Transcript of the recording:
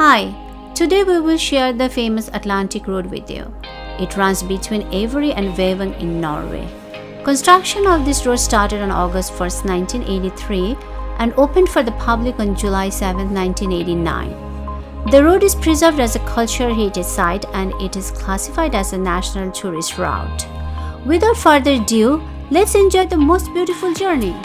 Hi, today we will share the famous Atlantic Road with you. It runs between Avery and Vevang in Norway. Construction of this road started on August 1, 1983 and opened for the public on July 7, 1989. The road is preserved as a cultural heritage site and it is classified as a national tourist route. Without further ado, let's enjoy the most beautiful journey.